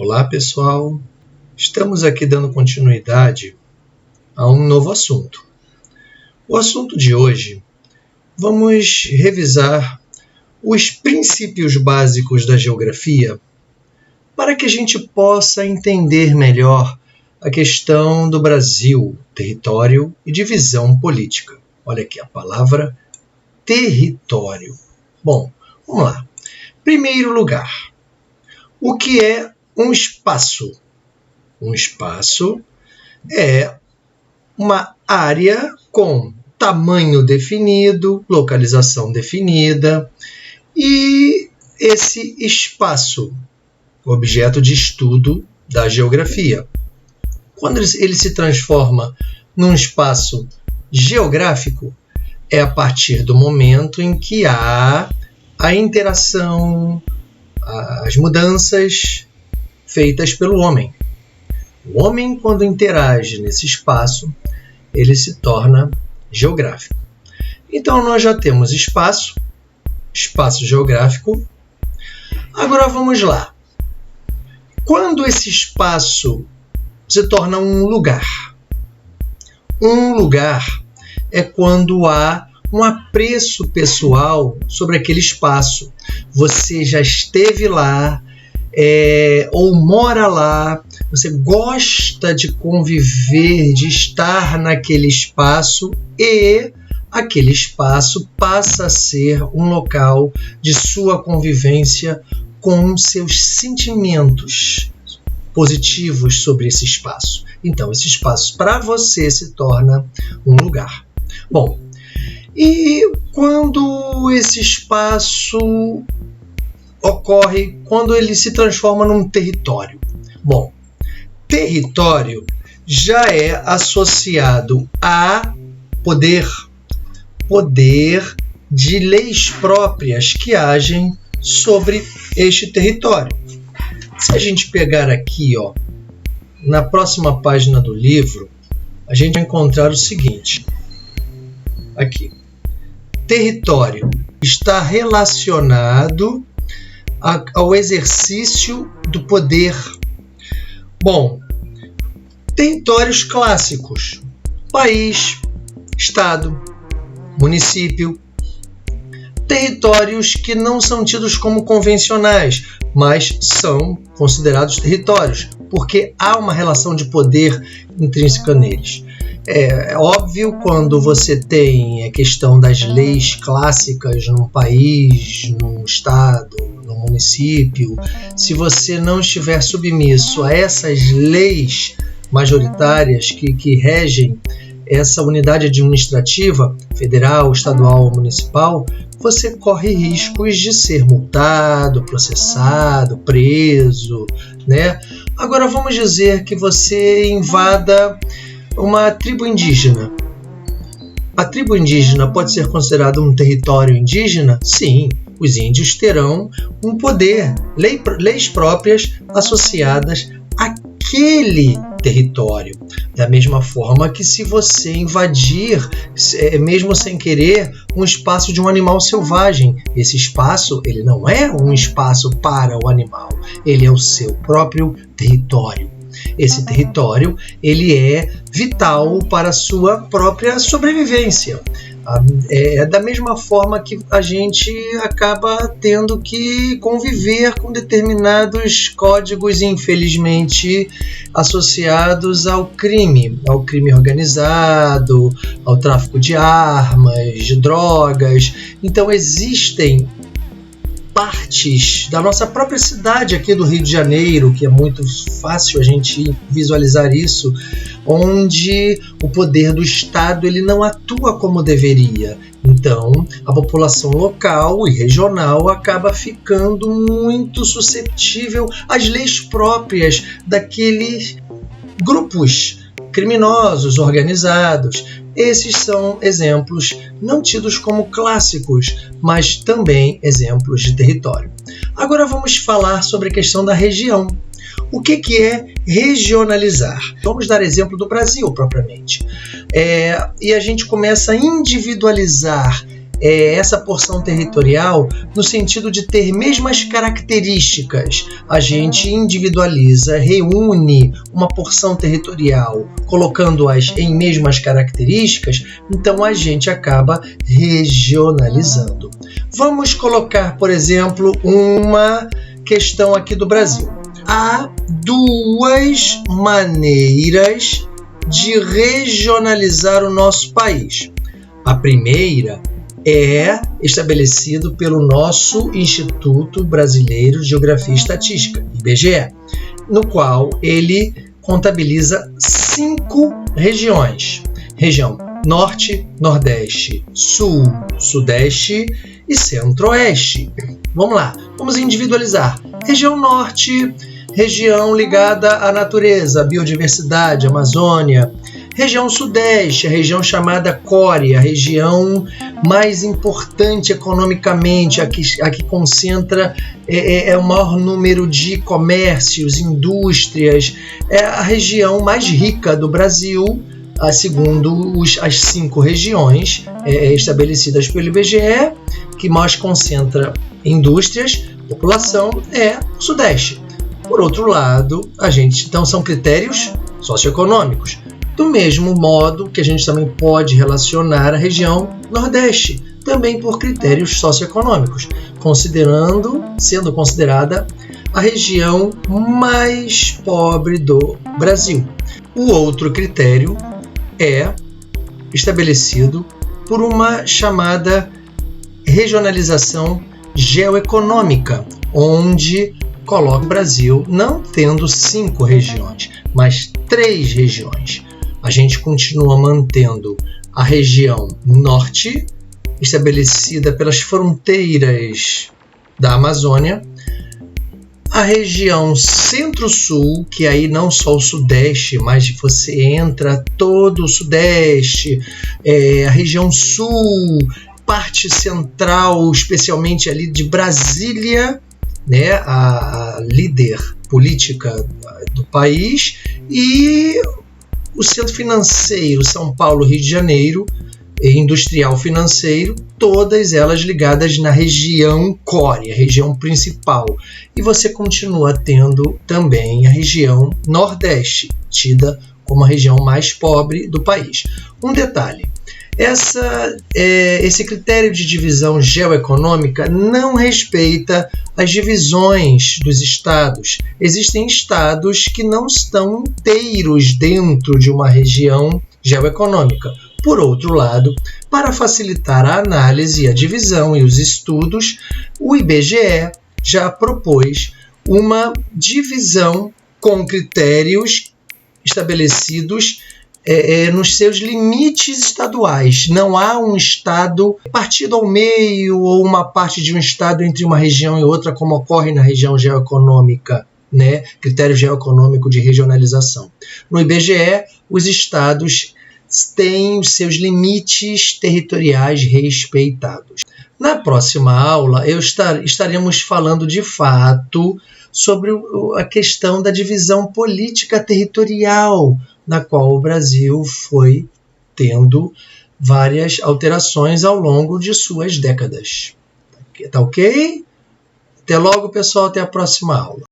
Olá pessoal, estamos aqui dando continuidade a um novo assunto. O assunto de hoje, vamos revisar os princípios básicos da geografia para que a gente possa entender melhor a questão do Brasil, território e divisão política. Olha aqui a palavra território. Bom, vamos lá. Primeiro lugar, o que é um espaço? Um espaço é uma área com tamanho definido, localização definida, e esse espaço, objeto de estudo da geografia. Quando ele se transforma num espaço geográfico, é a partir do momento em que há a interação, as mudanças feitas pelo homem. O homem, quando interage nesse espaço, ele se torna geográfico. Então, nós já temos espaço geográfico. Agora, vamos lá. Quando esse espaço se torna um lugar? Um lugar é quando há um apreço pessoal sobre aquele espaço. Você já esteve lá, ou mora lá, você gosta de conviver, de estar naquele espaço, e aquele espaço passa a ser um local de sua convivência com seus sentimentos positivos sobre esse espaço. Então, esse espaço para você se torna um lugar. Bom, e quando esse espaço ocorre, quando ele se transforma num território? Bom, território já é associado a poder de leis próprias que agem sobre este território. Se a gente pegar aqui, na próxima página do livro, a gente vai encontrar o seguinte. Aqui. Território está relacionado ao exercício do poder. Bom, territórios clássicos: país, estado, município. Territórios que não são tidos como convencionais, mas são considerados territórios, porque há uma relação de poder intrínseca neles. É óbvio, quando você tem a questão das leis clássicas num país, num estado, num município, se você não estiver submisso a essas leis majoritárias que regem essa unidade administrativa, federal, estadual ou municipal, você corre riscos de ser multado, processado, preso, né? Agora vamos dizer que você invada uma tribo indígena. A tribo indígena pode ser considerada um território indígena? Sim, os índios terão um poder, leis próprias associadas àquele território. Da mesma forma que se você invadir, mesmo sem querer, um espaço de um animal selvagem, esse espaço ele não é um espaço para o animal, ele é o seu próprio território. Esse território ele é vital para a sua própria sobrevivência. É da mesma forma que a gente acaba tendo que conviver com determinados códigos, infelizmente, associados ao crime organizado, ao tráfico de armas, de drogas. Então existem partes da nossa própria cidade aqui do Rio de Janeiro, que é muito fácil a gente visualizar isso, onde o poder do Estado ele não atua como deveria. Então, a população local e regional acaba ficando muito suscetível às leis próprias daqueles grupos criminosos organizados. Esses são exemplos não tidos como clássicos, mas também exemplos de território. Agora vamos falar sobre a questão da região. O que é regionalizar? Vamos dar exemplo do Brasil propriamente. E a gente começa a individualizar essa porção territorial no sentido de ter mesmas características. A gente individualiza, reúne uma porção territorial, colocando-as em mesmas características, então a gente acaba regionalizando. Vamos colocar, por exemplo, uma questão aqui do Brasil. Há duas maneiras de regionalizar o nosso país. A primeira é estabelecido pelo nosso Instituto Brasileiro de Geografia e Estatística, IBGE, no qual ele contabiliza 5 regiões. Região Norte, Nordeste, Sul, Sudeste e Centro-Oeste. Vamos lá, vamos individualizar. Região Norte, região ligada à natureza, biodiversidade, Amazônia. Região Sudeste, a região chamada Core, a região mais importante economicamente, a que concentra o maior número de comércios, indústrias, é a região mais rica do Brasil, segundo as 5 regiões estabelecidas pelo IBGE, que mais concentra indústrias, população, é o Sudeste. Por outro lado, então são critérios socioeconômicos. Do mesmo modo que a gente também pode relacionar a região Nordeste, também por critérios socioeconômicos, sendo considerada a região mais pobre do Brasil. O outro critério é estabelecido por uma chamada regionalização geoeconômica, onde coloca o Brasil não tendo 5 regiões, mas 3 regiões. A gente continua mantendo a região Norte, estabelecida pelas fronteiras da Amazônia, a região Centro-Sul, que aí não só o Sudeste, mas você entra todo o Sudeste, a região Sul, parte central, especialmente ali de Brasília, né, a líder política do país, e o centro financeiro, São Paulo, Rio de Janeiro, industrial financeiro, todas elas ligadas na região core, a região principal. E você continua tendo também a região Nordeste, tida como a região mais pobre do país. Um detalhe, esse critério de divisão geoeconômica não respeita as divisões dos estados. Existem estados que não estão inteiros dentro de uma região geoeconômica. Por outro lado, para facilitar a análise, a divisão e os estudos, o IBGE já propôs uma divisão com critérios estabelecidos nos seus limites estaduais. Não há um estado partido ao meio ou uma parte de um estado entre uma região e outra, como ocorre na região geoeconômica, né? Critério geoeconômico de regionalização. No IBGE, os estados têm os seus limites territoriais respeitados. Na próxima aula, estaremos falando de fato sobre a questão da divisão política territorial, na qual o Brasil foi tendo várias alterações ao longo de suas décadas. Tá ok? Até logo, pessoal. Até a próxima aula.